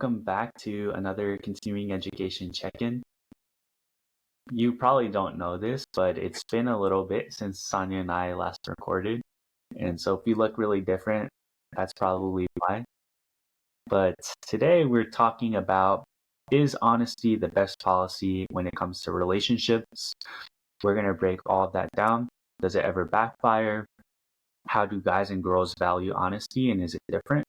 welcome back to another continuing education check-in. You probably don't know this, but it's been a little bit since Sania and I last recorded. And so if we look really different, that's probably why. But today we're talking about, is honesty the best policy when it comes to relationships? We're going to break all of that down. Does it ever backfire? How do guys and girls value honesty, and is it different?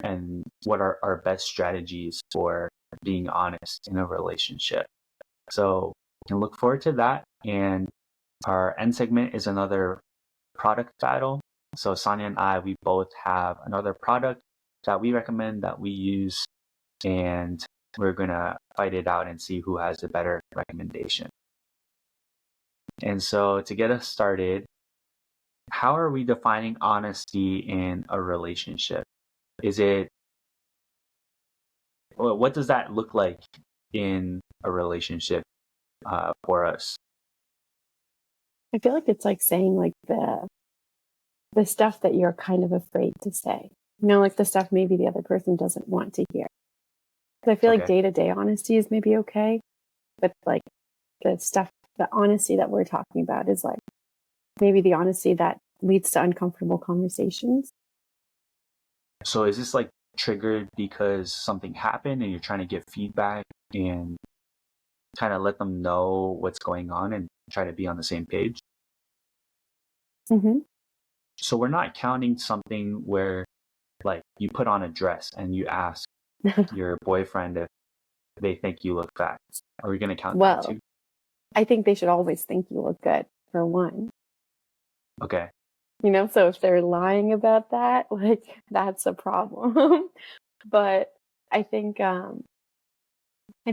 And what are our best strategies for being honest in a relationship? So you can look forward to that. And our end segment is another product battle. So Sonia and I, we both have another product that we recommend that we use, and we're going to fight it out and see who has the better recommendation. And so to get us started, how are we defining honesty in a relationship? What does that look like in a relationship for us? I feel like it's like saying like the stuff that you're kind of afraid to say. Like the stuff maybe the other person doesn't want to hear. Because I feel like day-to-day honesty is maybe okay, but like the honesty that we're talking about is like maybe the honesty that leads to uncomfortable conversations. So is this like triggered because something happened and you're trying to get feedback and kind of let them know what's going on and try to be on the same page? Mm-hmm. So we're not counting something where like you put on a dress and you ask your boyfriend if they think you look fat. Are we going to count that too? I think they should always think you look good, for one. Okay. So if they're lying about that, like that's a problem. But I think I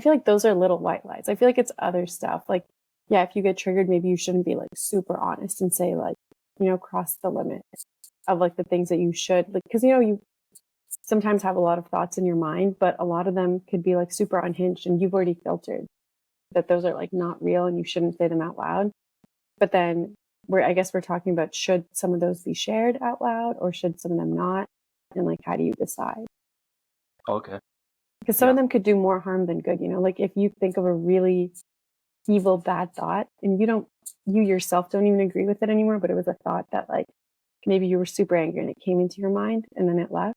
feel like those are little white lies. I feel like it's other stuff. Like, yeah, if you get triggered, maybe you shouldn't be like super honest and say like, cross the limits of like the things that you should, like, because you sometimes have a lot of thoughts in your mind, but a lot of them could be like super unhinged, and you've already filtered that those are like not real and you shouldn't say them out loud. But then I guess we're talking about, should some of those be shared out loud or should some of them not? And like, how do you decide? Okay. Because some of them could do more harm than good, like if you think of a really evil, bad thought and you yourself don't even agree with it anymore, but it was a thought that like maybe you were super angry and it came into your mind and then it left.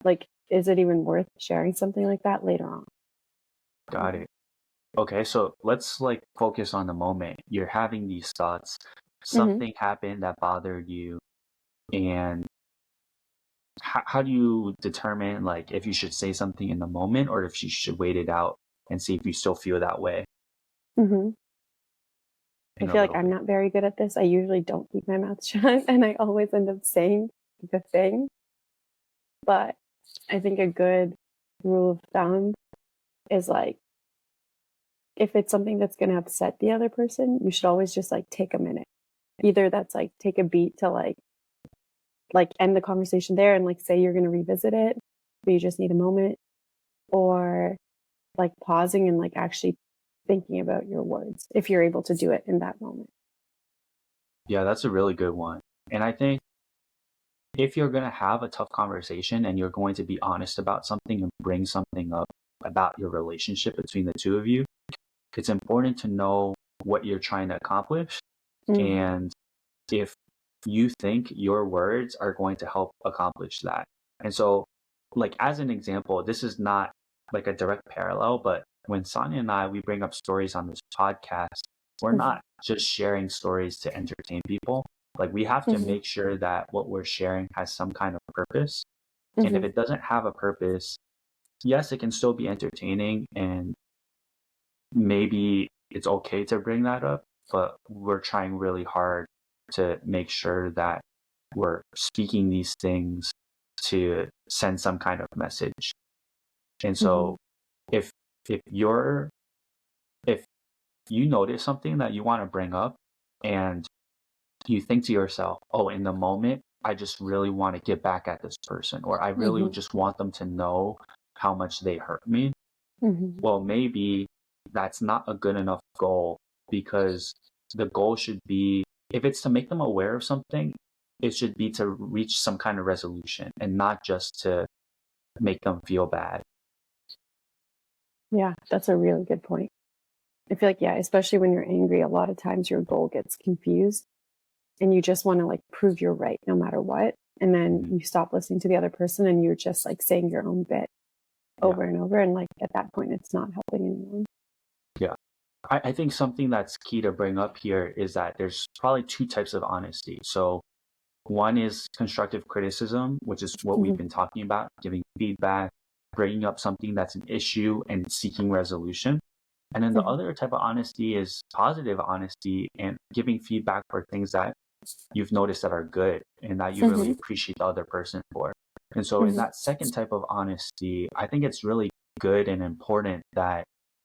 Like, is it even worth sharing something like that later on? Got it. Okay, so let's like focus on the moment. You're having these thoughts. Something happened that bothered you, and how do you determine like if you should say something in the moment or if you should wait it out and see if you still feel that way? I feel like I'm not very good at this. I usually don't keep my mouth shut and I always end up saying the thing. But I think a good rule of thumb is like, if it's something that's going to upset the other person, you should always just like take a minute. Either that's like take a beat to like end the conversation there and like say you're going to revisit it, but you just need a moment, or like pausing and like actually thinking about your words if you're able to do it in that moment. Yeah, that's a really good one. And I think if you're going to have a tough conversation and you're going to be honest about something and bring something up about your relationship between the two of you, it's important to know what you're trying to accomplish. And if you think your words are going to help accomplish that. And so, like, as an example, this is not like a direct parallel, but when Sania and I, we bring up stories on this podcast, we're not just sharing stories to entertain people. Like, we have to make sure that what we're sharing has some kind of purpose. And if it doesn't have a purpose, yes, it can still be entertaining and maybe it's okay to bring that up, but we're trying really hard to make sure that we're speaking these things to send some kind of message. And so if you notice something that you want to bring up and you think to yourself, oh, in the moment, I just really want to get back at this person, or I really just want them to know how much they hurt me. Well, maybe that's not a good enough goal, because the goal should be, if it's to make them aware of something, it should be to reach some kind of resolution and not just to make them feel bad. Yeah, that's a really good point. I feel like, yeah, especially when you're angry, a lot of times your goal gets confused and you just want to like prove you're right no matter what. And then Mhm. you stop listening to the other person and you're just like saying your own bit Yeah. over and over. And like at that point, it's not helping anyone. Yeah. I think something that's key to bring up here is that there's probably two types of honesty. So one is constructive criticism, which is what we've Hmm. been talking about, giving feedback, bringing up something that's an issue and seeking resolution. And then the Hmm. other type of honesty is positive honesty and giving feedback for things that you've noticed that are good and that you really Hmm. appreciate the other person for. And so in Hmm. that second type of honesty, I think it's really good and important that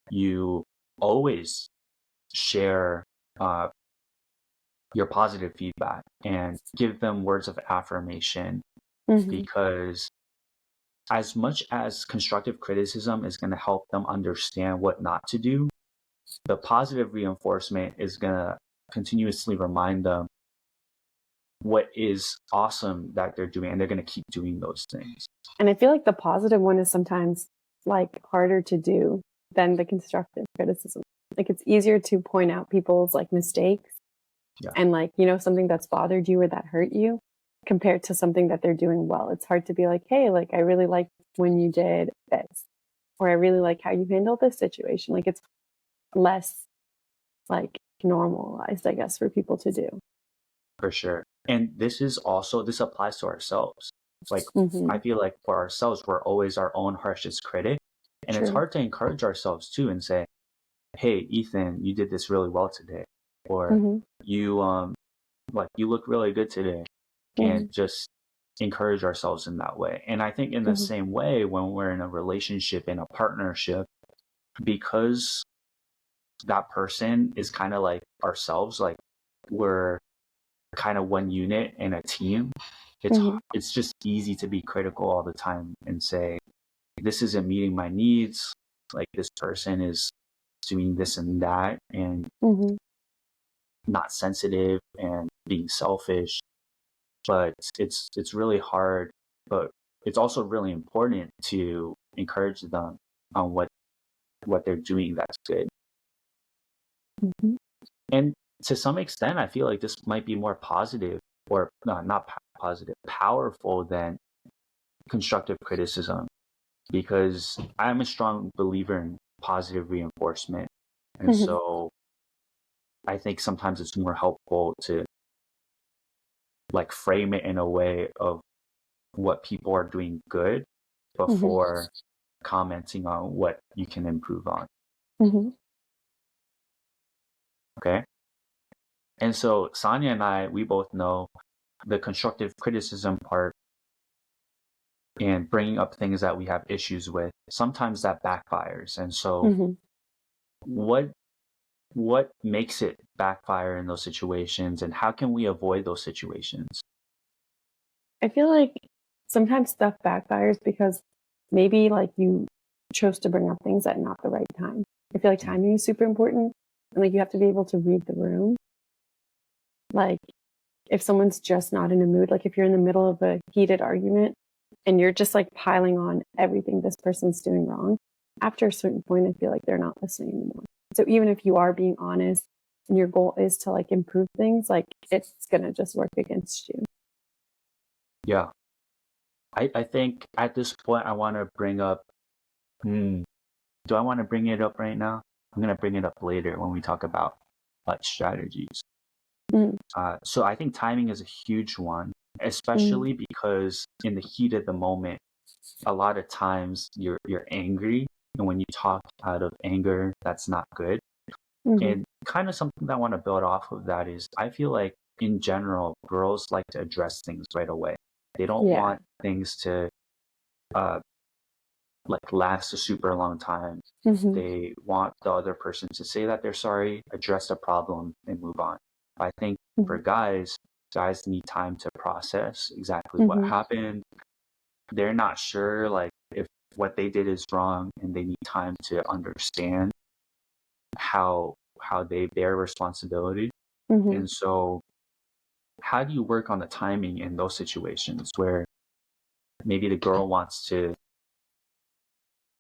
you always share uh, your positive feedback and give them words of affirmation, Hmm. because as much as constructive criticism is going to help them understand what not to do, the positive reinforcement is going to continuously remind them what is awesome that they're doing, and they're going to keep doing those things. And I feel like the positive one is sometimes like harder to do than the constructive criticism. Like it's easier to point out people's like mistakes Yeah, and like, something that's bothered you or that hurt you compared to something that they're doing well. It's hard to be like, hey, like I really like when you did this, or I really like how you handled this situation. Like it's less like normalized, I guess, for people to do. for sure. And this applies to ourselves. Like, Hmm. I feel like for ourselves, we're always our own harshest critic. And it's True. hard to encourage ourselves too and say, hey, Ethan, you did this really well today. Or Hmm. you, you look really good today. And Hmm. just encourage ourselves in that way. And I think in the Hmm. same way, when we're in a relationship, in a partnership, because that person is kind of like ourselves, like we're kind of one unit in a team, Hmm. it's just easy to be critical all the time and say, this isn't meeting my needs, like this person is doing this and that and Hmm. not sensitive and being selfish. But it's really hard, but it's also really important to encourage them on what they're doing that's good. Hmm. And to some extent, I feel like this might be more positive, or no, not positive, powerful than constructive criticism, because I'm a strong believer in positive reinforcement. And Hmm. so I think sometimes it's more helpful to like frame it in a way of what people are doing good Hmm. before commenting on what you can improve on. Hmm. Okay. And so Sania and I, we both know the constructive criticism part and bringing up things that we have issues with, sometimes that backfires. And so Hmm. what what makes it backfire in those situations, and how can we avoid those situations? I feel like sometimes stuff backfires because maybe like you chose to bring up things at not the right time. I feel like timing is super important and like you have to be able to read the room. Like if someone's just not in a mood, like if you're in the middle of a heated argument and you're just like piling on everything this person's doing wrong, after a certain point, I feel like they're not listening anymore. So even if you are being honest and your goal is to like improve things, like it's going to just work against you. Yeah. I think at this point I want to bring up, hmm, do I want to bring it up right now? I'm going to bring it up later when we talk about like strategies. Mm. So I think timing is a huge one, Mm. especially because in the heat of the moment, a lot of times you're angry, and when you talk out of anger, that's not good. Hmm. And kind of something that I want to build off of that is I feel like in general, girls like to address things right away. They don't Yeah. want things to uh, like last a super long time. Hmm. They want the other person to say that they're sorry, address the problem, and move on. I think for Hmm. guys need time to process exactly what Hmm. happened. They're not sure like if what they did is wrong, and they need time to understand how they bear responsibility. Hmm. And so how do you work on the timing in those situations where maybe the girl wants to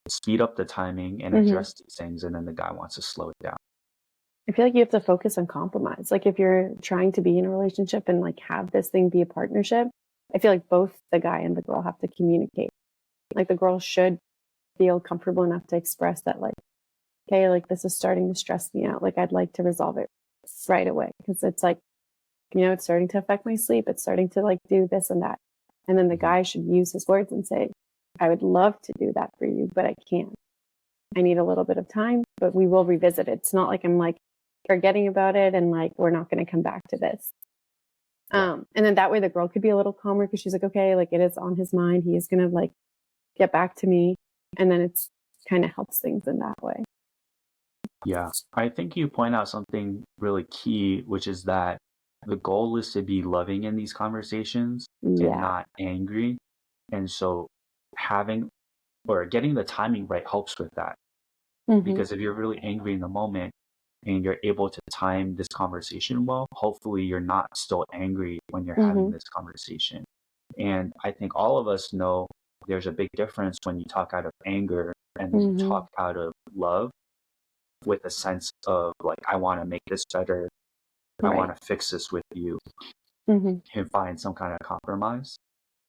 speed up the timing and hmm address these things, and then the guy wants to slow it down. I feel like you have to focus on compromise. Like if you're trying to be in a relationship and like have this thing be a partnership, I feel like both the guy and the girl have to communicate. Like the girl should feel comfortable enough to express that, like, okay, like this is starting to stress me out. Like I'd like to resolve it right away because it's like, it's starting to affect my sleep. It's starting to like do this and that. And then the Mhm. guy should use his words and say, I would love to do that for you, but I can't. I need a little bit of time, but we will revisit it. It's not like I'm like forgetting about it and like we're not going to come back to this. Yeah. And then that way the girl could be a little calmer because she's like, okay, like it is on his mind. He is going to like get back to me. And then it's kind of helps things in that way. Yeah. I think you point out something really key, which is that the goal is to be loving in these conversations and Yeah. not angry. And so having or getting the timing right helps with that. hmm Because if you're really angry in the moment and you're able to time this conversation well, hopefully you're not still angry when you're having hmm this conversation. And I think all of us know there's a big difference when you talk out of anger and then you hmm talk out of love with a sense of like, I want to make this better. I Right. want to fix this with you hmm and find some kind of compromise.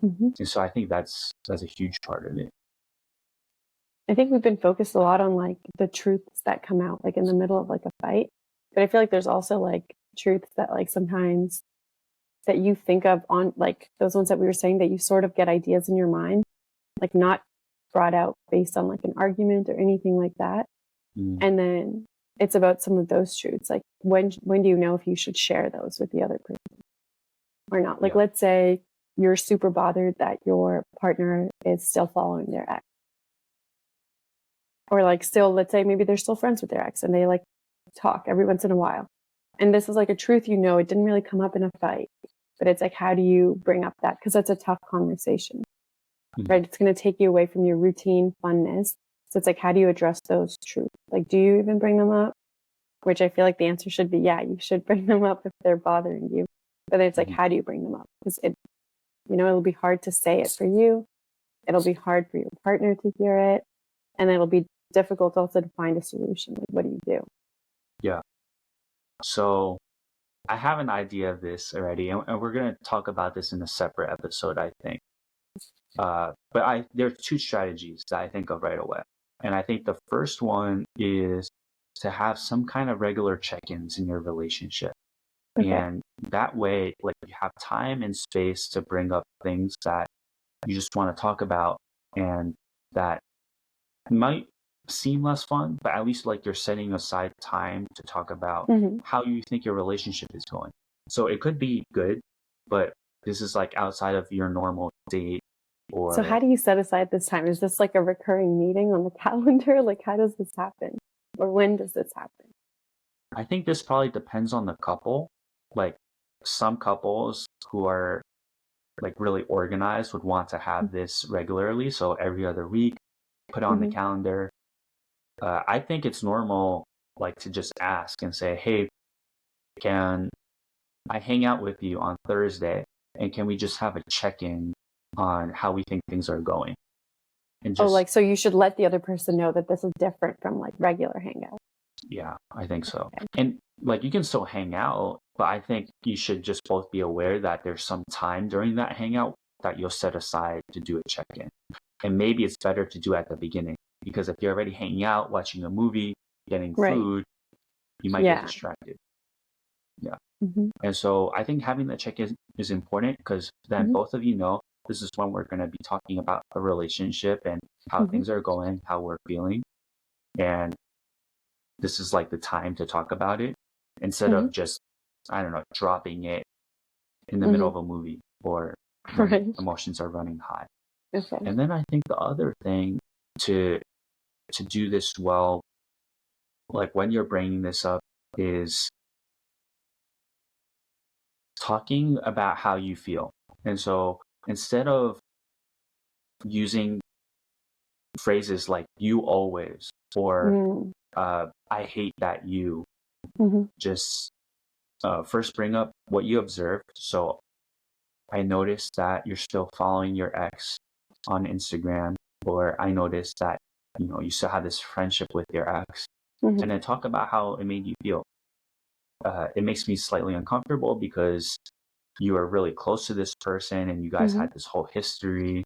hmm And so I think that's a huge part of it. I think we've been focused a lot on like the truths that come out like in the middle of like a fight. But I feel like there's also like truths that like sometimes that you think of on like those ones that we were saying that you sort of get ideas in your mind, like not brought out based on like an argument or anything like that. Mm, And then it's about some of those truths. Like when do you know if you should share those with the other person or not? Like yeah. let's say you're super bothered that your partner is still following their ex. Or like still, let's say maybe they're still friends with their ex and they like talk every once in a while. And this is like a truth, it didn't really come up in a fight, but it's like, how do you bring up that? Because that's a tough conversation, Mm, right? It's going to take you away from your routine funness. So it's like, how do you address those truths? Like, do you even bring them up? Which I feel like the answer should be, yeah, you should bring them up if they're bothering you. But it's like, mhm. how do you bring them up? Because it'll be hard to say it for you. It'll be hard for your partner to hear it. And it'll be difficult also to find a solution. Like, what do you do? Yeah. So I have an idea of this already, and we're going to talk about this in a separate episode, I think. But there are two strategies that I think of right away. And I think the first one is to have some kind of regular check-ins in your relationship. Okay. And that way, like you have time and space to bring up things that you just want to talk about and that might seem less fun, but at least like you're setting aside time to talk about hmm how you think your relationship is going. So it could be good, but this is like outside of your normal date So how or do you set aside this time? Is this like a recurring meeting on the calendar? Like, how does this happen? Or when does this happen? I think this probably depends on the couple. Like some couples who are like really organized would want to have this regularly. So every other week, put it on the hmm calendar. I think it's normal, like to just ask and say, hey, can I hang out with you on Thursday and can we just have a check-in on how we think things are going? And Oh, just, like, so you should let the other person know that this is different from like regular hangout. yeah, I think so. Okay. And like you can still hang out, but I think you should just both be aware that there's some time during that hangout that you'll set aside to do a check-in. And maybe it's better to do at the beginning because if you're already hanging out, watching a movie, getting Right. food, you might get Yeah. distracted. Yeah. hmm And so I think having that check-in is important because then hmm both of you know this is when we're going to be talking about the relationship and how hmm things are going, how we're feeling. And this is like the time to talk about it instead hmm of just, I don't know, dropping it in the middle hmm of a movie or when Right. emotions are running high. Okay. And then I think the other thing to do this well, like when you're bringing this up, is talking about how you feel. And so instead of using phrases like you always or Mm-hmm. I hate that you, Mm-hmm. just first bring up what you observed. So I noticed that you're still following your ex on Instagram, or I noticed that you still have this friendship with your ex, Mm-hmm. and then talk about how it made you feel. It makes me slightly uncomfortable because you are really close to this person and you guys Mm-hmm. had this whole history.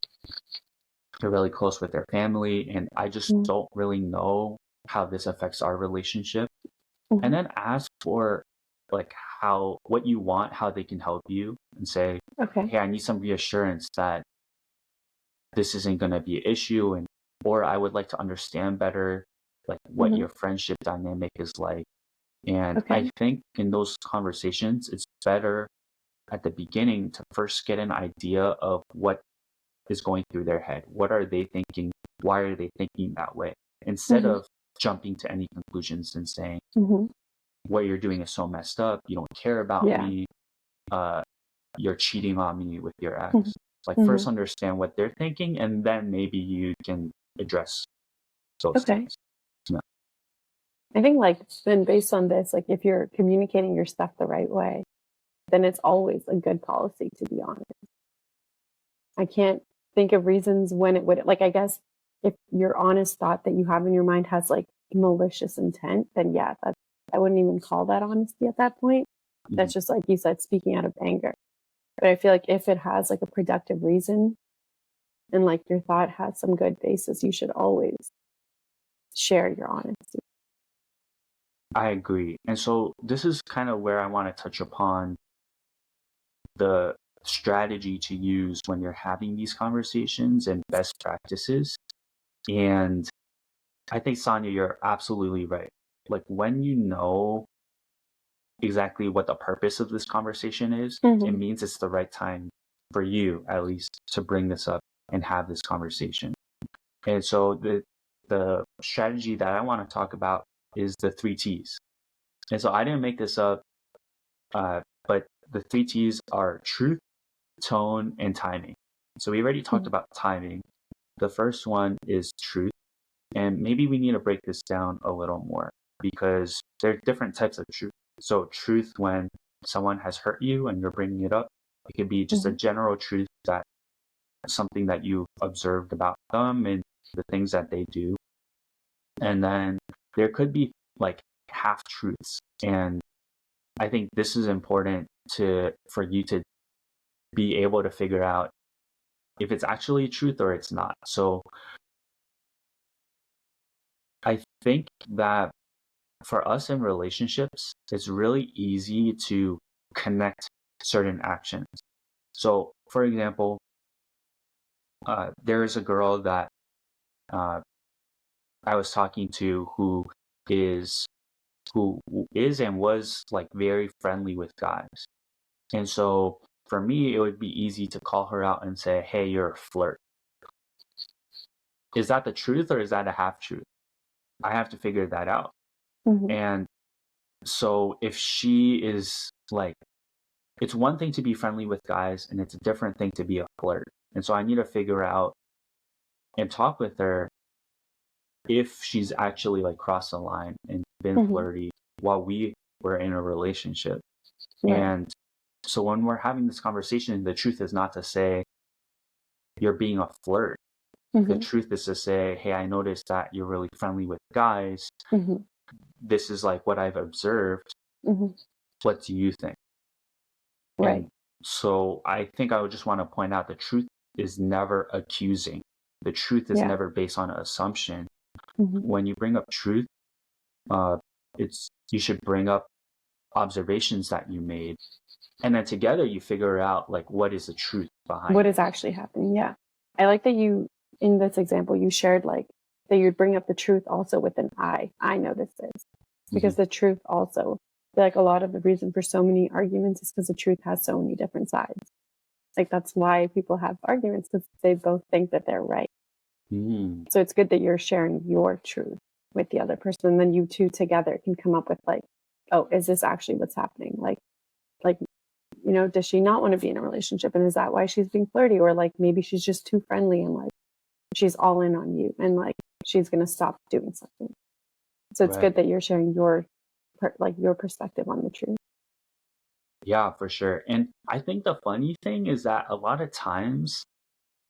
You're really close with their family, and I just don't really know how this affects our relationship. Mm-hmm. And then ask for like what you want, how they can help you, and say, Okay. hey, I need some reassurance that this isn't going to be an issue, and or I would like to understand better like what Mm-hmm. your friendship dynamic is like. And I Okay. think in those conversations, it's better at the beginning to first get an idea of what is going through their head. What are they thinking? Why are they thinking that way? Instead Mm-hmm. of jumping to any conclusions and saying, Mm-hmm. what you're doing is so messed up. You don't care about Yeah. me. Uh, you're cheating on me with your ex. Mm-hmm. Like, Mm-hmm. first understand what they're thinking, and then maybe you can address those Okay. things. Yeah. I think like then based on this, like if you're communicating your stuff the right way, then it's always a good policy, to be honest. I can't think of reasons when it would, like, I guess if your honest thought that you have in your mind has like malicious intent, then yeah, I wouldn't even call that honesty at that point. Mhm. That's just like you said, speaking out of anger. But I feel like if it has like a productive reason and like your thought has some good basis, you should always share your honesty. I agree. And so this is kind of where I want to touch upon the strategy to use when you're having these conversations and best practices. And I think, Sania, you're absolutely right. Like, when you know exactly what the purpose of this conversation is, it Mm-hmm. means it's the right time for you, at least, to bring this up and have this conversation. And so the strategy that I want to talk about is the 3 T's. And so I didn't make this up, but the 3 T's are truth, tone, and timing. So we already talked about timing. The first one is truth. And maybe we need to break this down a little more because there are different types of truth. So truth when someone has hurt you and you're bringing it up. It could be just a Mm-hmm. general truth that something that you observed about them and the things that they do. And then there could be like half truths. And I think this is important for you to be able to figure out if it's actually truth or it's not. So I think that for us in relationships, it's really easy to connect certain actions. So, for example, there is a girl that uh, I was talking to is who is and was like very friendly with guys, and so for me, it would be easy to call her out and say, "Hey, you're a flirt." Is that the truth or is that a half truth? I have to figure that out. Mm-hmm. And so if she is like, it's one thing to be friendly with guys and it's a different thing to be a flirt. And so I need to figure out and talk with her if she's actually like crossed the line and been Mm-hmm. flirty while we were in a relationship. Right. And so when we're having this conversation, the truth is not to say you're being a flirt. The Mm-hmm. truth is to say, hey, I noticed that you're really friendly with guys. Mm-hmm. This is like what I've observed. Mm-hmm. What do you think? Right. And so I think I would just want to point out the truth is never accusing. The truth is Yeah. never based on an assumption. Mm-hmm. When you bring up truth, uh, you should bring up observations that you made, and then together you figure out like what is the truth behind What it. is actually happening? Yeah. I like that you, in this example, you shared like that you'd bring up the truth also with an I noticed this because the truth also, I feel like a lot of the reason for so many arguments is because the truth has so many different sides. Like that's why people have arguments because they both think that they're right. Mm, So it's good that you're sharing your truth with the other person. And then you two together can come up with like, oh, is this actually what's happening? Like, does she not want to be in a relationship? And is that why she's being flirty? Or like maybe she's just too friendly and like she's all in on you and like she's going to stop doing something. So it's right. good that you're sharing your your perspective on the truth. Yeah, for sure. And I think the funny thing is that a lot of times,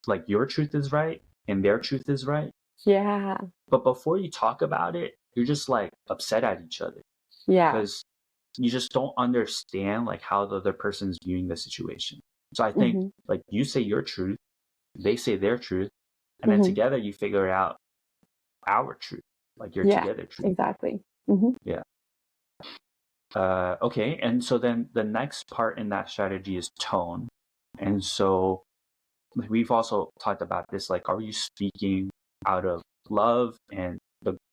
like your truth is right and their truth is right. Yeah. But before you talk about it, you're just like upset at each other Yeah. because you just don't understand like how the other person's viewing the situation. So I think Hmm. like you say your truth, they say their truth, and then Hmm. together you figure out our truth, like your Yeah, together truth. exactly. Hmm. Yeah. Okay. And so then the next part in that strategy is tone. And so we've also talked about this, like, are you speaking out of love and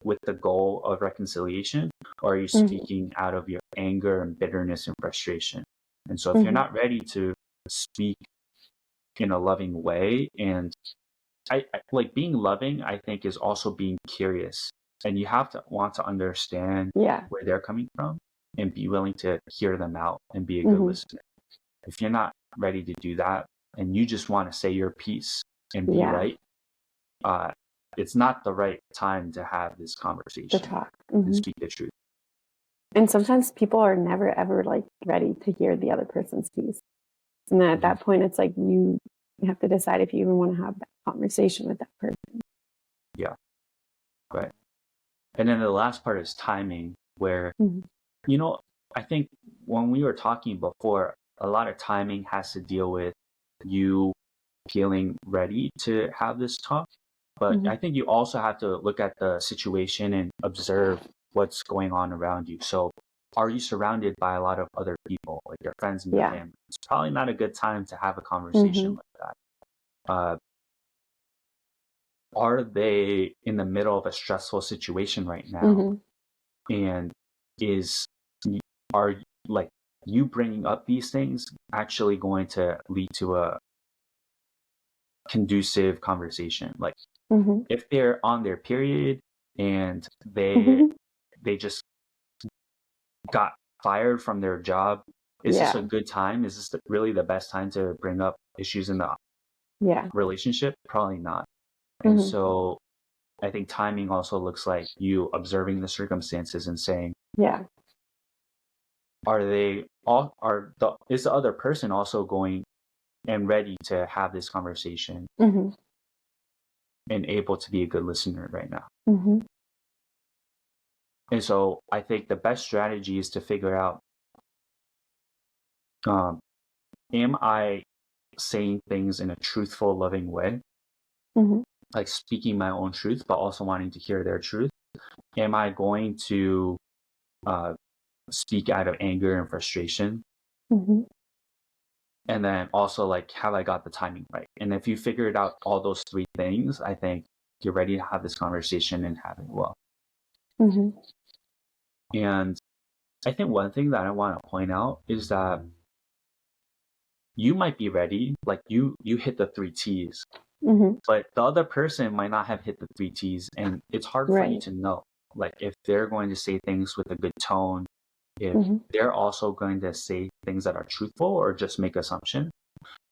with the goal of reconciliation, or are you Hmm. speaking out of your anger and bitterness and frustration? And so if you're Hmm. not ready to speak in a loving way, and I like being loving, I think is also being curious, and you have to want to understand Yeah. where they're coming from and be willing to hear them out and be a good Hmm. listener. If you're not ready to do that and you just want to say your piece and be Yeah. right, uh, it's not the right time to have this To conversation talk. and Hmm. speak the truth. And sometimes people are never ever like ready to hear the other person's piece. And then at Mhm. that point, it's like you have to decide if you even want to have that conversation with that person. Yeah, right. And then the last part is timing, where, Hmm. you know, I think when we were talking before, a lot of timing has to deal with you feeling ready to have this talk. But Hmm. I think you also have to look at the situation and observe what's going on around you. So, are you surrounded by a lot of other people, like your friends and your Yeah. family? It's probably not a good time to have a conversation Hmm. like that. Are they in the middle of a stressful situation right now? Hmm. And is are like you bringing up these things actually going to lead to a conducive conversation? Like Hmm. if they're on their period and Hmm. they just got fired from their job, is this a Yeah. good time? Is this really the best time to bring up issues in the Yeah. relationship? Probably not. And Hmm. so I think timing also looks like you observing the circumstances and saying, Yeah. is the other person also going and ready to have this conversation Hmm. and able to be a good listener right now? Hmm. And so I think the best strategy is to figure out, um, am I saying things in a truthful, loving way, Hmm. like speaking my own truth, but also wanting to hear their truth? Am I going to uh, speak out of anger and frustration? Hmm. And then also, like, have I got the timing right? And if you figured out all those three things, I think you're ready to have this conversation and have it well. Hmm. And I think one thing that I want to point out is that you might be ready, like you hit the three T's, Hmm. but the other person might not have hit the three T's, and it's hard for you Right. to know, like if they're going to say things with a good tone, if Hmm. they're also going to say things that are truthful or just make assumptions.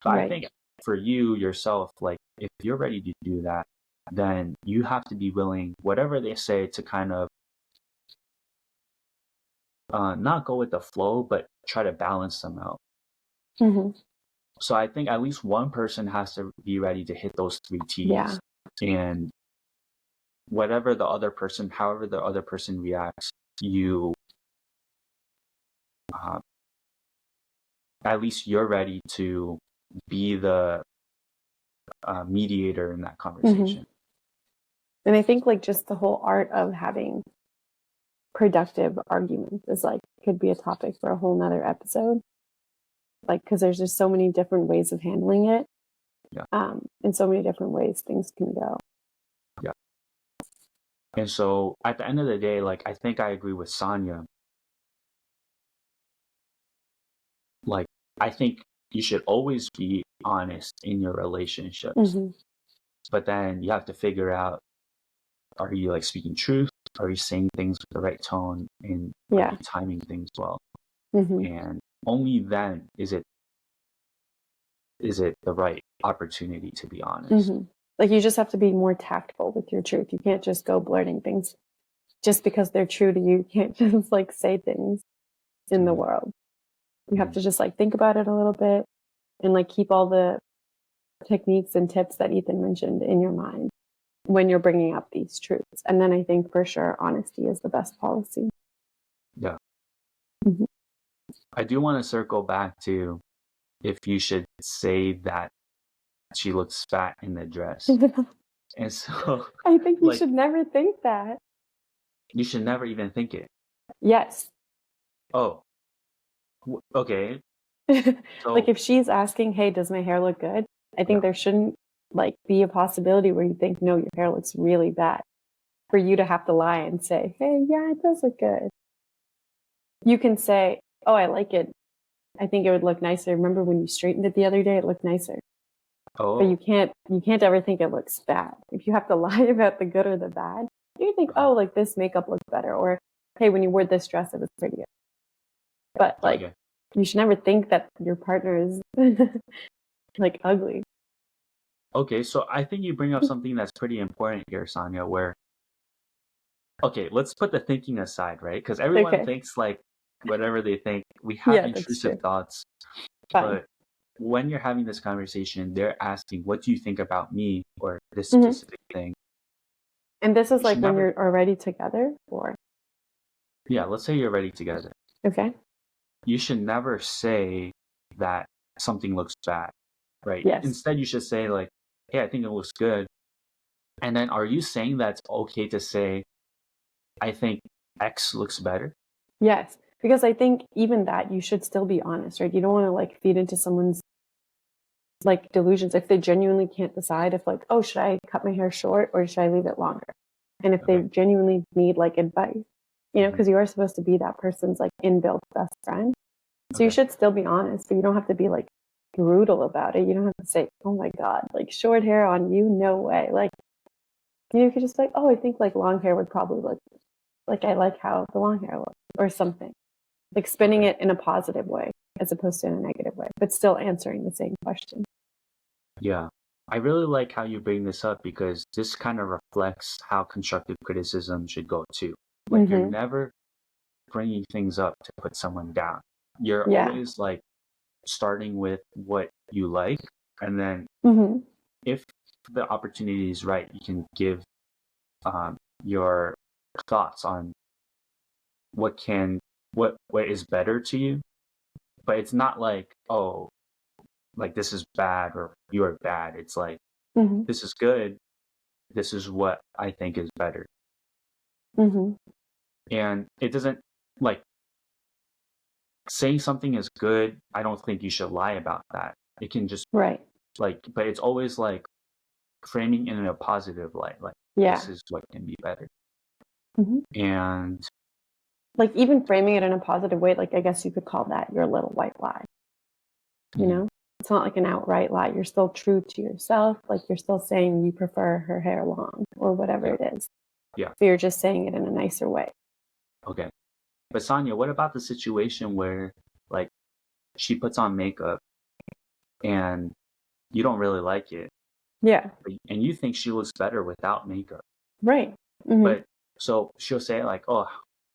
But I Right. think for you yourself, like if you're ready to do that, then you have to be willing, whatever they say, to kind of not go with the flow, but try to balance them out. Hmm. So I think at least one person has to be ready to hit those three Yeah. T's, and however the other person reacts, you uh, at least you're ready to be the mediator in that Hmm. conversation. And I think like just the whole art of having productive arguments is like could be a topic for a whole nother episode. Like because there's just so many different ways of handling it, Yeah, in so many different ways things can go. yeah. And so at the end of the day, like I think I agree with Sania. Like I think you should always be honest in your relationships, Hmm. but then you have to figure out, are you like speaking truth? Are you saying things with the right tone? And are Yeah. you timing things well? Hmm. And only then is it the right opportunity to be honest. Hmm. Like you just have to be more tactful with your truth. You can't just go blurting things just because they're true to you. You can't just like say things in the Mhm, world. You have mhm. to just like think about it a little bit and like keep all the techniques and tips that Ethan mentioned in your mind when you're bringing up these truths. And then I think for sure honesty is the best policy. Yeah. Mhm. I do want to circle back to if you should say that she looks fat in the dress. And so, I think you like, should never think that. you should never even think it. Yes. Oh, okay. Like So, if she's asking, hey, does my hair look good? I think yeah. there shouldn't like be a possibility where you think, no, your hair looks really bad. For you to have to lie and say, hey, yeah, it does look good. You can say, oh, I like it. I think it would look nicer. Remember when you straightened it the other day, it looked nicer. But Oh, you can't ever think it looks bad. If you have to lie about the good or the bad, you think, oh, like this makeup looks better, or hey, when you wore this dress, it was prettier. But like, okay. you should never think that your partner is like ugly. Okay, so I think you bring up something that's pretty important here, Sania, where, okay, let's put the thinking aside, right? Because everyone Okay. thinks like whatever they think. We have Yeah, that's intrusive true. thoughts, Fine. but when you're having this conversation, they're asking, what do you think about me or this Hmm. specific thing? And this is You should like when never, you're already together, or yeah, let's say you're ready together. okay. You should never say that something looks bad, right? Yes. Instead, you should say like, hey, I think it looks good. And then are you saying that it's okay to say, I think X looks better? Yes. Because I think even that you should still be honest, right? You don't want to like feed into someone's like delusions if they genuinely can't decide if like, oh, should I cut my hair short or should I leave it longer? And if they Okay. genuinely need like advice, you know, Mhm. because you are supposed to be that person's like inbuilt best friend. So you Okay. should still be honest, but you don't have to be like brutal about it. You don't have to say, oh my God, like short hair on you, no way. Like, you know, you could just be like, oh, I think like long hair would probably look like I like how the long hair looks or something. Like spinning Okay. it in a positive way as opposed to in a negative way, but still answering the same question. Yeah. I really like how you bring this up because this kind of reflects how constructive criticism should go too. Like you're Mm-hmm. never bringing things up to put someone down. You're Yeah. always like starting with what you like, and then Mm-hmm. if the opportunity is right, you can give your thoughts on what is better to you. But it's not like, oh, like this is bad or you are bad. It's like Mm-hmm. this is good. This is what I think is better. Mm-hmm. And it doesn't like saying something is good. I don't think you should lie about that. It can just Right. like, but it's always like framing in a positive light. Like Yeah. this is what can be better. Mm-hmm. And Like even framing it in a positive way, like I guess you could call that your little white lie. You mhm, know, it's not like an outright lie. You're still true to yourself. Like you're still saying you prefer her hair long or whatever yeah, it is. yeah, But you're just saying it in a nicer way. okay. But Sonia, what about the situation where like she puts on makeup and you don't really like it, Yeah. and you think she looks better without makeup? Right. Mm-hmm. But so she'll say like, "Oh,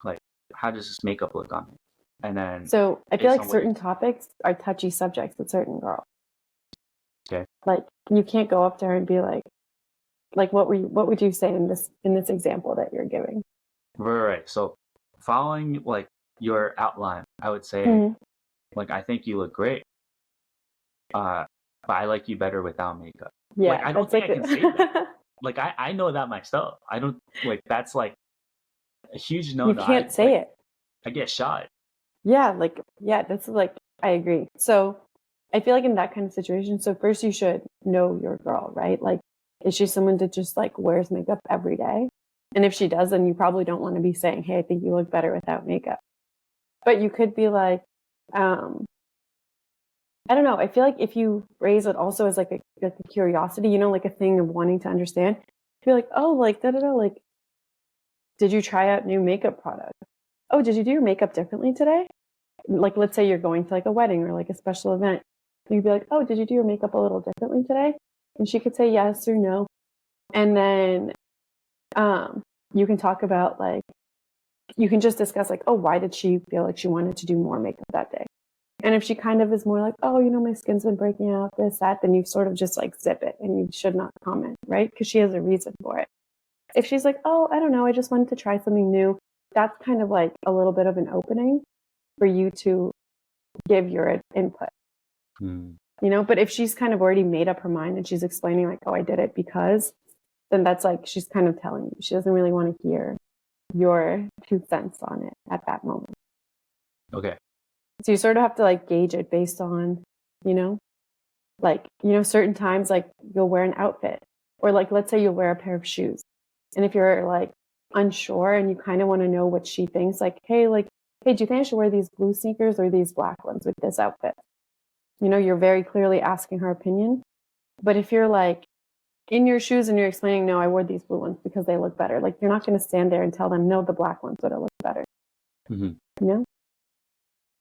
like how does this makeup look on me?" And then So I feel based like on what you certain topics are touchy subjects with certain girls. okay, Like you can't go up to her and be like what would you say in this example that you're giving? right. So following like your outline, I would say Mm-hmm. like I think you look great, uh, but I like you better without makeup. Like Yeah, I don't that's think like I can say that. a Like I know that myself. I don't like that's like a huge no you no. I can't like say it. I get shot. Yeah, like yeah, that's like I agree. So I feel like in that kind of situation, so first you should know your girl, right? Like, is she someone that just like wears makeup every day? And if she does, then you probably don't want to be saying, hey, I think you look better without makeup. But you could be like, um, I don't know. I feel like if you raise it also as like a curiosity, you know, like a thing of wanting to understand, you're like, oh, like da da da, like, did you try out new makeup products? Oh, did you do your makeup differently today? Like, let's say you're going to like a wedding or like a special event. You'd be like, oh, did you do your makeup a little differently today? And she could say yes or no. And then um, you can talk about like, you can just discuss like, oh, why did she feel like she wanted to do more makeup that day? And if she kind of is more like, oh, you know, my skin's been breaking out, this, that, then you sort of just like zip it and you should not comment, right? Because she has a reason for it. If she's like, oh, I don't know, I just wanted to try something new, that's kind of like a little bit of an opening for you to give your input. Mm. You know, but if she's kind of already made up her mind and she's explaining like, oh, I did it because, then that's like she's kind of telling you. She doesn't really want to hear your 2 cents on it at that moment. Okay. So you sort of have to like gauge it based on, you know, like, you know, certain times like you'll wear an outfit or like let's say you'll wear a pair of shoes. And if you're like unsure and you kind of want to know what she thinks, like, hey, do you think I should wear these blue sneakers or these black ones with this outfit? You know, you're very clearly asking her opinion. But if you're like in your shoes and you're explaining, no, I wore these blue ones because they look better, like you're not going to stand there and tell them, no, the black ones would have looked better. Mm-hmm. You know?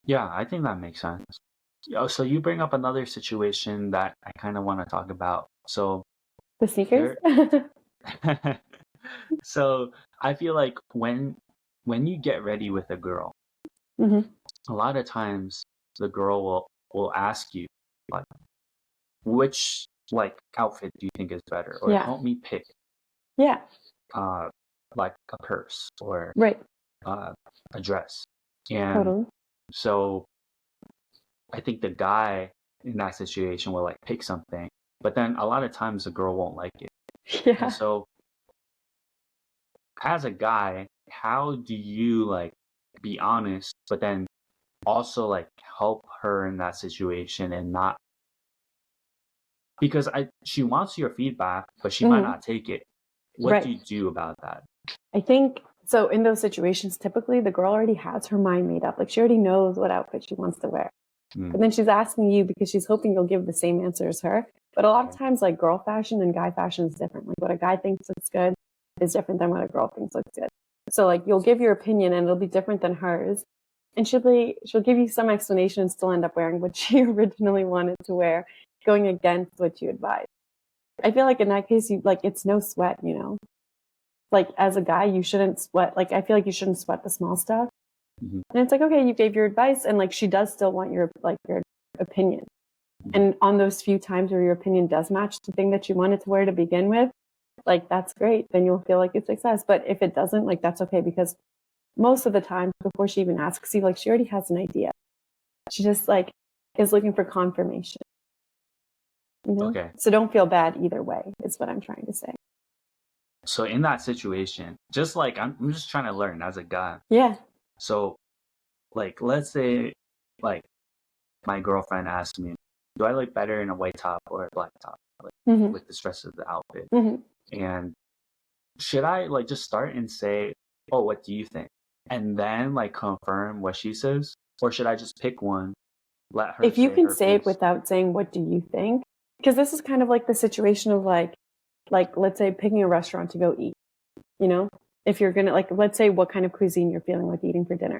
Yeah, I think that makes sense. So you bring up another situation that I kind of want to talk about. So The sneakers? so I feel like when you get ready with a girl, Mm-hmm. a lot of times the girl will ask you like, which like outfit do you think is better, or Yeah. help me pick Yeah. like a purse or Right. a dress. And Totally. so I think the guy in that situation will like pick something, but then a lot of times the girl won't like it. And Yeah. so as a guy, how do you like be honest, but then also like help her in that situation and not, because she wants your feedback, but she might Mm-hmm. not take it. What Right. do you do about that? I think so. In those situations, typically the girl already has her mind made up. Like she already knows what outfit she wants to wear. But then she's asking you because she's hoping you'll give the same answer as her. But a lot of times, like girl fashion and guy fashion is different. Like what a guy thinks looks good is different than what a girl thinks looks good. So like you'll give your opinion and it'll be different than hers. And she'll give you some explanation and still end up wearing what she originally wanted to wear, going against what you advised. I feel like in that case, you like it's no sweat, you know. Like as a guy, you shouldn't sweat. Like I feel like you shouldn't sweat the small stuff. Mm-hmm. And it's like, okay, you gave your advice and like she does still want your opinion. And on those few times where your opinion does match the thing that you wanted to wear to begin with, like that's great. Then you'll feel like it's success. But if it doesn't, like that's okay because most of the time before she even asks you, like she already has an idea. She just like is looking for confirmation. You know? Okay. So don't feel bad either way, is what I'm trying to say. So in that situation, just like I'm just trying to learn as a guy. Yeah. So like let's say like my girlfriend asked me, do I look better in a white top or a black top, like with the stress of the outfit? And should I like just start and say, oh, what do you think? And then like confirm what she says? Or should I just pick one, let her If you say can her say it piece? without saying, what do you think? Because this is kind of like the situation of like, let's say picking a restaurant to go eat, you know, if you're going to like, let's say what kind of cuisine you're feeling like eating for dinner.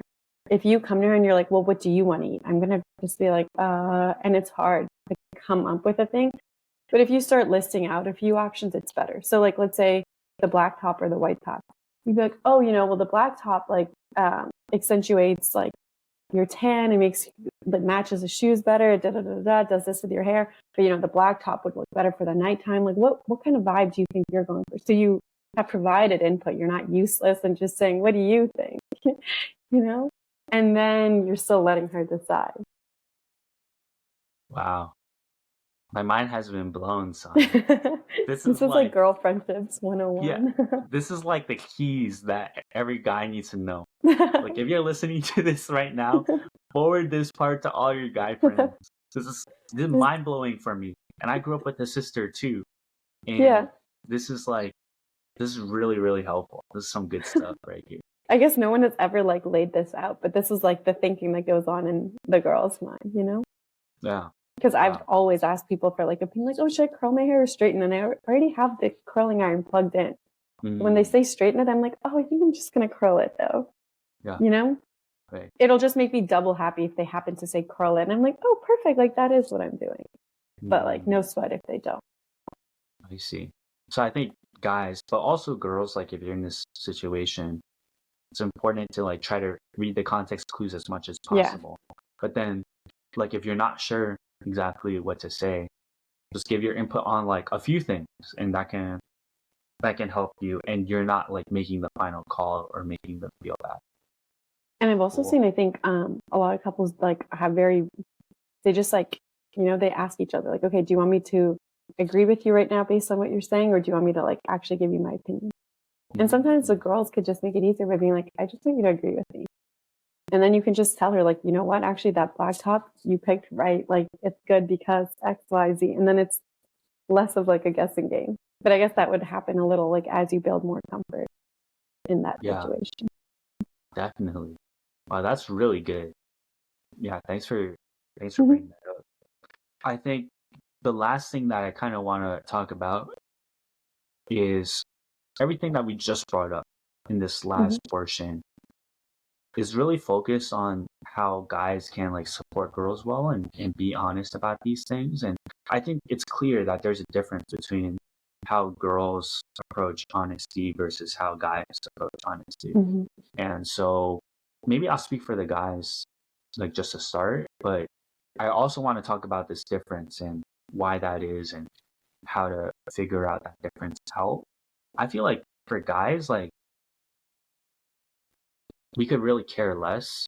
If you come to her and you're like, well, what do you want to eat? I'm going to just be like, and it's hard to come up with a thing. But if you start listing out a few options, it's better. So like, let's say the black top or the white top. You'd be like, oh, you know, well, the black top like accentuates like your tan and matches the shoes better, does this with your hair. But you know, the black top would look better for the nighttime. Like what kind of vibe do you think you're going for? So you have provided input. You're not useless and just saying, what do you think? You know? And then you're still letting her decide. Wow. My mind has been blown, son. This is like girl friendships 101. Yeah, this is like the keys that every guy needs to know. Like if you're listening to this right now, forward this part to all your guy friends. This is mind blowing for me. And I grew up with a sister too. And this is really, really helpful. This is some good stuff right here. I guess no one has ever like laid this out, but this is like the thinking that goes on in the girl's mind, you know? Yeah. Because I've always asked people for like opinion, like, oh, should I curl my hair or straighten? And I already have the curling iron plugged in. When they say straighten it, I'm like, oh, I think I'm just going to curl it though. Yeah. You know? Right. It'll just make me double happy if they happen to say curl it. And I'm like, oh, perfect. Like that is what I'm doing. But like no sweat if they don't. I see. So I think guys, but also girls, like if you're in this situation, it's important to like try to read the context clues as much as possible. But then like if you're not sure exactly what to say, just give your input on like a few things, and that can help you, and you're not like making the final call or making them feel bad. And I've also Cool. seen, I think, a lot of couples like they just like, they ask each other, like, okay, do you want me to agree with you right now based on what you're saying, or do you want me to like actually give you my opinion? And sometimes the Mm, girls could just make it easier by being like, I just want you to agree with me. And then you can just tell her, like, you know what, actually, that black top you picked right. Like, it's good because X, Y, Z. And then it's less of like a guessing game. But I guess that would happen a little like as you build more comfort in that yeah, situation. definitely. Wow, that's really good. Yeah, thanks for Hmm. bringing that up. I think the last thing that I kind of want to talk about is everything that we just brought up in this Hmm. last portion is really focused on how guys can like support girls well and be honest about these things. And I think it's clear that there's a difference between how girls approach honesty versus how guys approach honesty. Hmm. And so maybe I'll speak for the guys, like just to start, but I also want to talk about this difference and why that is and how to figure out that difference out. I feel like for guys, like we could really care less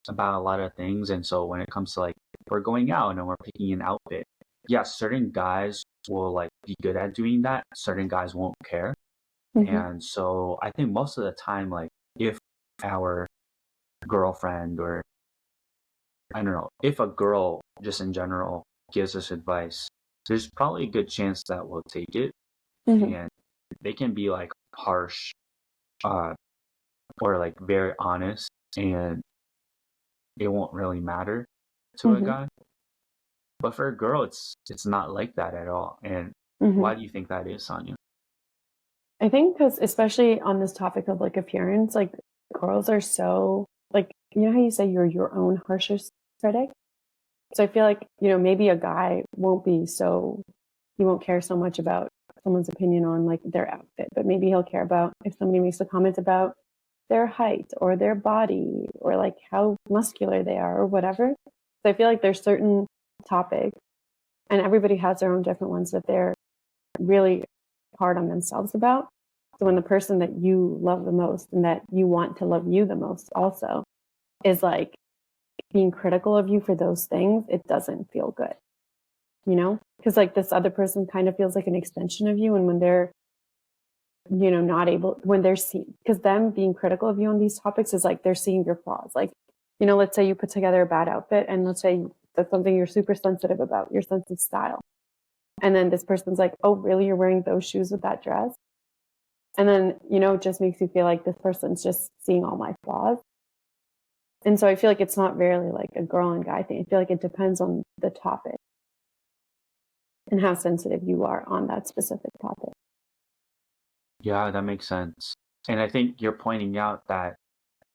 about a lot of things. And so when it comes to like we're going out and we're picking an outfit, yeah, certain guys will like be good at doing that. Certain guys won't care. Hmm. And so I think most of the time, like if our girlfriend or I don't know, if a girl just in general gives us advice, there's probably a good chance that we'll take it. Hmm. And they can be like harsh, uh, or like very honest, and it won't really matter to a Hmm. guy. But for a girl, it's not like that at all. And Hmm. why do you think that is, Sonia? I think because especially on this topic of like appearance, like girls are so like, how you say you're your own harshest critic. So I feel like, maybe a guy he won't care so much about someone's opinion on like their outfit, but maybe he'll care about if somebody makes a comment about their height or their body or like how muscular they are or whatever. So I feel like there's certain topics and everybody has their own different ones that they're really hard on themselves about. So when the person that you love the most and that you want to love you the most also is like being critical of you for those things, it doesn't feel good, Because like this other person kind of feels like an extension of you. And when they're, not able, when they're seeing, because them being critical of you on these topics is like they're seeing your flaws. Like, let's say you put together a bad outfit and let's say that's something you're super sensitive about, your sense of style. And then this person's like, oh, really? You're wearing those shoes with that dress? And then, it just makes you feel like this person's just seeing all my flaws. And so I feel like it's not really like a girl and guy thing. I feel like it depends on the topic and how sensitive you are on that specific topic. Yeah, that makes sense. And I think you're pointing out that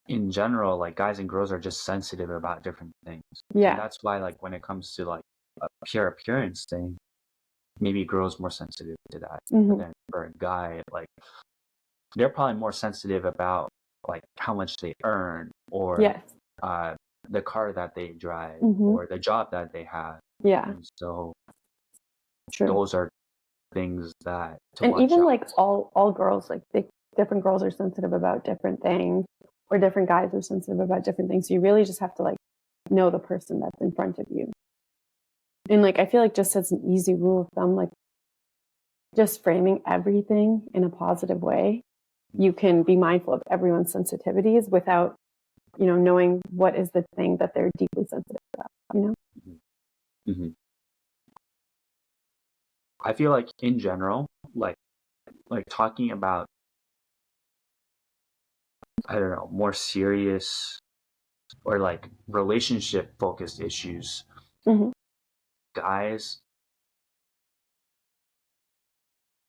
in general, like guys and girls are just sensitive about different things. And Yeah. that's why like when it comes to like a pure appearance thing, maybe girls more sensitive to that. But Hmm. then for a guy, like they're probably more sensitive about like how much they earn or Yes. uh the car that they drive Hmm. or the job that they have. Yeah. And so True. those are things that to And watch even out. like all girls, like different girls are sensitive about different things, or different guys are sensitive about different things. So you really just have to like know the person that's in front of you. And like I feel like just as an easy rule of thumb, like just framing everything in a positive way, you can be mindful of everyone's sensitivities without, knowing what is the thing that they're deeply sensitive about. Mhm. I feel like in general, like talking about I don't know, more serious or like relationship focused issues, Hmm. guys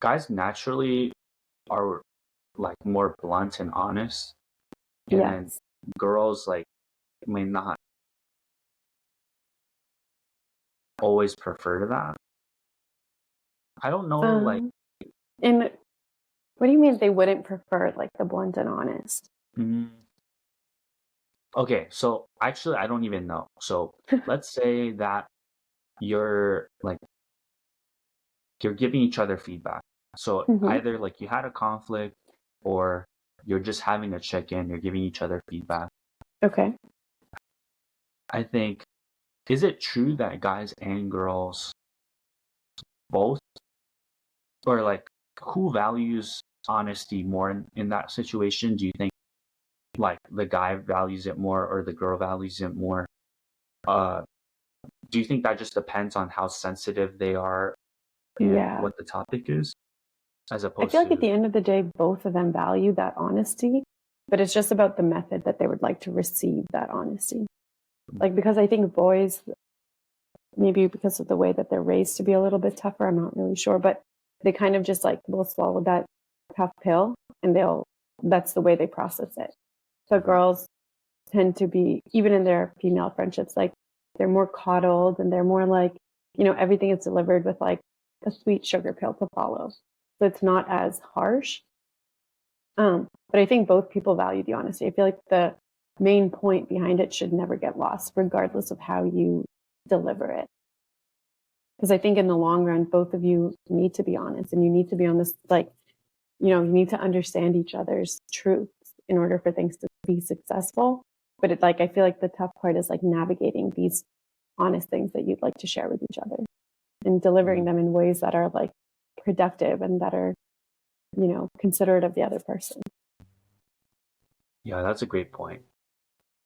guys naturally are like more blunt and honest, and then Yes. girls like may not always prefer that. I don't know, like Um, and what do you mean they wouldn't prefer like the blunt and honest? mm, Okay, so actually, I don't even know. So let's say that you're like you're giving each other feedback. So Hmm. either like you had a conflict or you're just having a check-in, you're giving each other feedback. Okay. I think, is it true that guys and girls both, or like who values honesty more in that situation? Do you think like the guy values it more or the girl values it more? Uh, do you think that just depends on how sensitive they are and Yeah. what the topic is, as I feel opposed like at to, the end of the day, both of them value that honesty, but it's just about the method that they would like to receive that honesty. Like, because I think boys, maybe because of the way that they're raised to be a little bit tougher, I'm not really sure, but they kind of just like will swallow that tough pill and that's the way they process it. So girls tend to be, even in their female friendships, like they're more coddled and they're more like, everything is delivered with like a sweet sugar pill to follow. So it's not as harsh. But I think both people value the honesty. I feel like the main point behind it should never get lost, regardless of how you deliver it. Because I think in the long run, both of you need to be honest and you need to be on this, like, you need to understand each other's truths in order for things to be successful. But I feel like the tough part is like navigating these honest things that you'd like to share with each other and delivering mm, them in ways that are like productive and that are, considerate of the other person. yeah, that's a great point.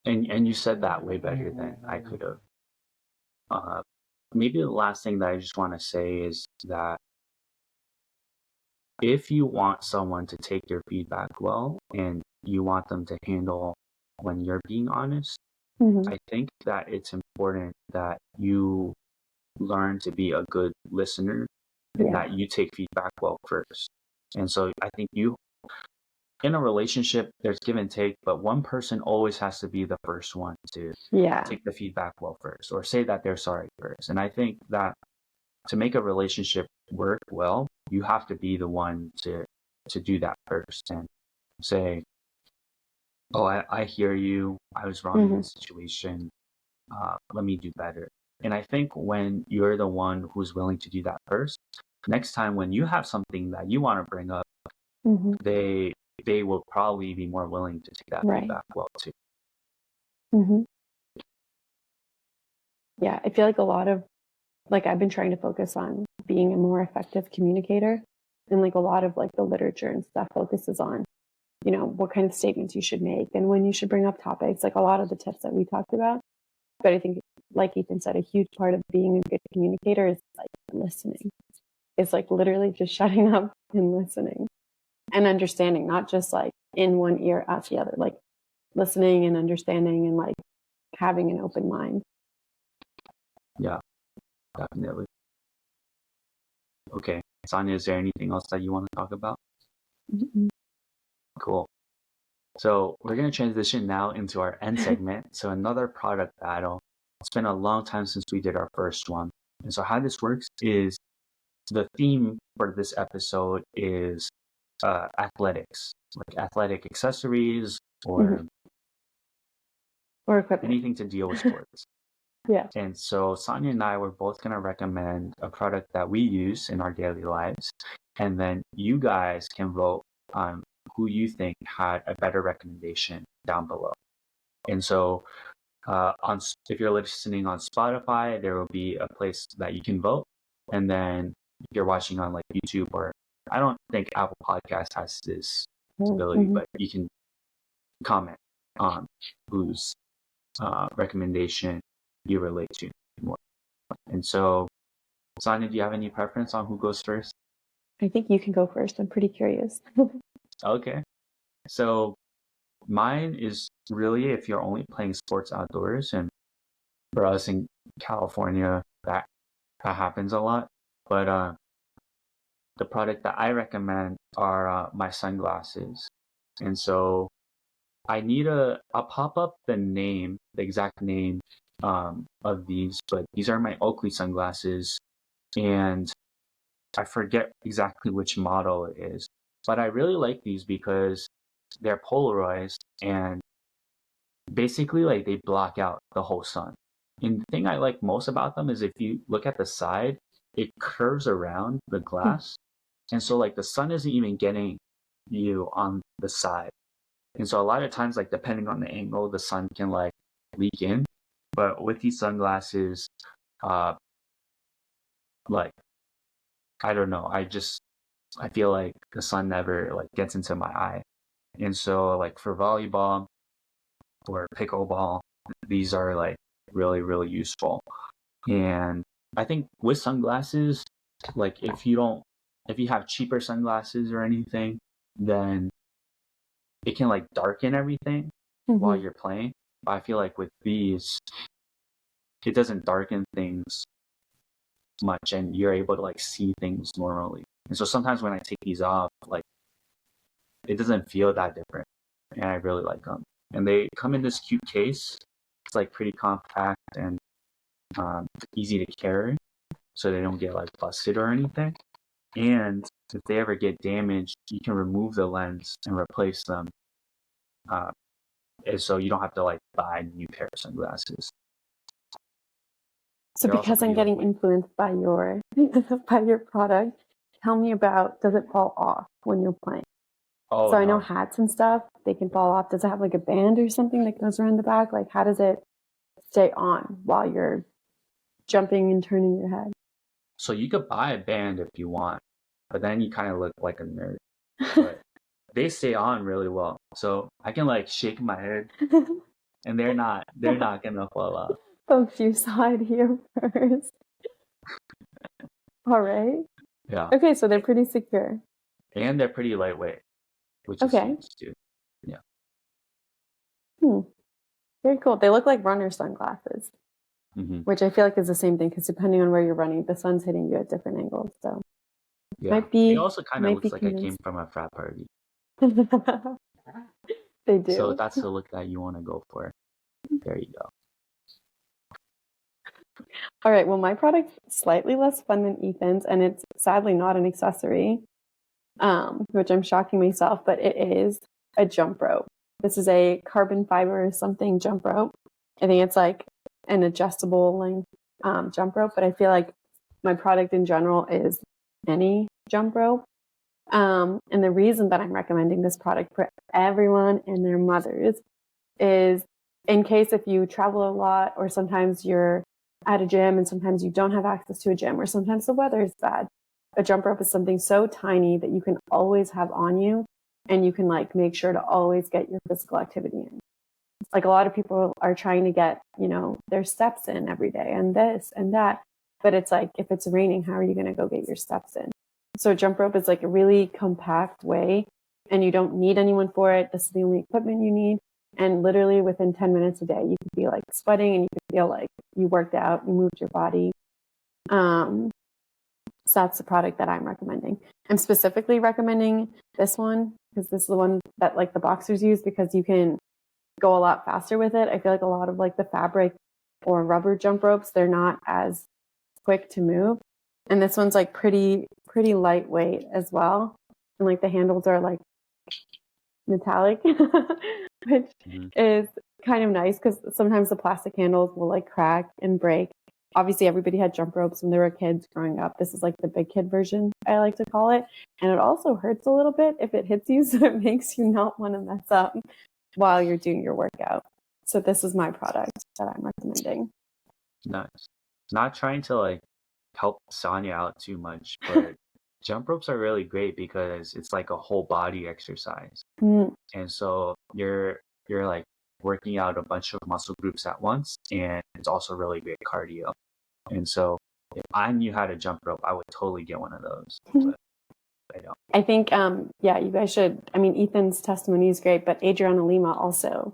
And you said that way better than I could have. Uh, Maybe the last thing that I just want to say is that if you want someone to take your feedback well and you want them to handle when you're being honest, Mm-hmm. I think that it's important that you learn to be a good listener and Yeah. that you take feedback well first. And so I think you, in a relationship, there's give and take, but one person always has to be the first one to Yeah. take the feedback well first or say that they're sorry first. And I think that to make a relationship work well, you have to be the one to do that first and say, "Oh, I hear you. I was wrong in Mm-hmm. this situation. Let me do better." And I think when you're the one who's willing to do that first, next time when you have something that you want to bring up, Mm-hmm. they they will probably be more willing to take that Right. feedback well too. Mm-hmm. Yeah. I feel like a lot of, like, I've been trying to focus on being a more effective communicator. And like a lot of like the literature and stuff focuses on, what kind of statements you should make and when you should bring up topics, like a lot of the tips that we talked about. But I think, like Ethan said, a huge part of being a good communicator is like listening. It's like literally just shutting up and listening and understanding, not just like in one ear, out the other, like listening and understanding and like having an open mind. Yeah, definitely. Okay. Sonia, is there anything else that you want to talk about? Mm-hmm. Cool. So we're going to transition now into our end segment. So another product battle. It's been a long time since we did our first one. And so how this works is the theme for this episode is athletics, like athletic accessories Mm-hmm. or Or equipment. anything to deal with sports. Yeah. And so Sonia and I were both going to recommend a product that we use in our daily lives. And then you guys can vote on who you think had a better recommendation down below. And so if you're listening on Spotify, there will be a place that you can vote. And then if you're watching on like YouTube or I don't think Apple Podcast has this ability, Mm-hmm. but you can comment on whose recommendation you relate to more. And so, Sonia, do you have any preference on who goes first? I think you can go first. I'm pretty curious. Okay. So mine is really if you're only playing sports outdoors, and for us in California, that happens a lot. But the product that I recommend are my sunglasses. And so I'll pop up the exact name of these, but these are my Oakley sunglasses. And I forget exactly which model it is, but I really like these because they're polarized and basically like they block out the whole sun. And the thing I like most about them is if you look at the side, it curves around the glass. And so like the sun isn't even getting you on the side. And so a lot of times, like depending on the angle, the sun can like leak in. But with these sunglasses, uh like I don't know, I feel like the sun never like gets into my eye. And so like for volleyball or pickleball, these are like really, really useful. And I think with sunglasses, like if you have cheaper sunglasses or anything, then it can like darken everything while Mm-hmm. you're playing. But I feel like with these, it doesn't darken things much and you're able to like see things normally. And so sometimes when I take these off, like it doesn't feel that different. And I really like them. And they come in this cute case. It's like pretty compact and easy to carry so they don't get like busted or anything. And if they ever get damaged, you can remove the lens and replace them. Uh, and so you don't have to like buy a new pair of sunglasses. So They're also because I'm pretty getting lightweight. influenced by your by your product, tell me about, does it fall off when you're playing? Oh So I know no. hats and stuff, they can fall off. Does it have like a band or something that goes around the back? Like how does it stay on while you're jumping and turning your head? So you could buy a band if you want, but then you kind of look like a nerd. But they stay on really well. So I can like shake my head and they're not gonna fall off. Folks, you saw it here first. All right. Yeah. Okay, so they're pretty secure. And they're pretty lightweight, which is Okay. huge too. Yeah. Hmm. Very cool. They look like runner sunglasses, Hmm. which I feel like is the same thing because depending on where you're running, the sun's hitting you at different angles. So Yeah. might It be also kind of might be looks like I came convinced. from a frat party. They So do. that's the look that you want to go for. There you go. All right. Well, my product's slightly less fun than Ethan's, and it's sadly not an accessory, which I'm shocking myself, but it is a jump rope. This is a carbon fiber something jump rope. I think it's like an adjustable length jump rope, but I feel like my product in general is any jump rope. And the reason that I'm recommending this product for everyone and their mothers is in case if you travel a lot or sometimes you're at a gym and sometimes you don't have access to a gym or sometimes the weather is bad. A jump rope is something so tiny that you can always have on you and you can like make sure to always get your physical activity in. Like a lot of people are trying to get, their steps in every day and this and that. But it's like, if it's raining, how are you going to go get your steps in? So a jump rope is like a really compact way and you don't need anyone for it. This is the only equipment you need. And literally within 10 minutes a day, you could be like sweating and you could feel like you worked out, you moved your body. So that's the product that I'm recommending. I'm specifically recommending this one because this is the one that like the boxers use because you can go a lot faster with it. I feel like a lot of like the fabric or rubber jump ropes, they're not as quick to move. And this one's like pretty lightweight as well. And like the handles are like metallic, which Hmm. is kind of nice because sometimes the plastic handles will like crack and break. Obviously, everybody had jump ropes when they were kids growing up. This is like the big kid version, I like to call it. And it also hurts a little bit if it hits you, so it makes you not want to mess up while you're doing your workout. So this is my product that I'm recommending. Nice. Not trying to like help Sania out too much, but jump ropes are really great because it's like a whole body exercise. Mm. And so you're like working out a bunch of muscle groups at once and it's also really great cardio. And so if I knew how to jump rope, I would totally get one of those. But I don't. I think, yeah, you guys should. I mean, Ethan's testimony is great, but Adriana Lima also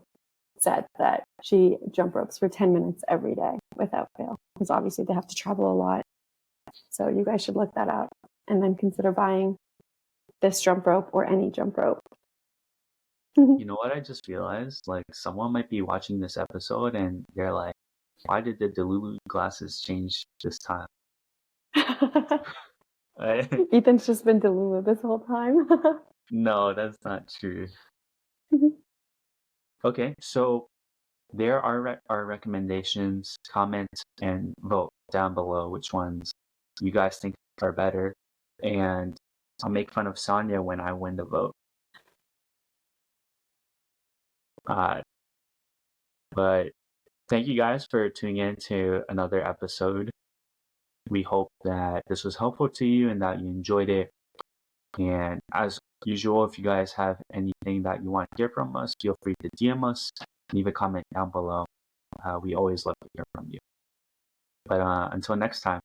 said that she jump ropes for 10 minutes every day without fail because obviously they have to travel a lot. So you guys should look that up and then consider buying this jump rope or any jump rope. You know what I just realized? Like someone might be watching this episode and they're like, why did the Delulu glasses change this time? Ethan's just been Delulu this whole time. No, that's not true. Okay, so there are our recommendations. Comment and vote down below which ones you guys think are better, and I'll make fun of Sania when I win the vote. But thank you guys for tuning in to another episode. We hope that this was helpful to you and that you enjoyed it. And as usual, if you guys have anything that you want to hear from us, feel free to DM us, leave a comment down below. We always love to hear from you. But until next time.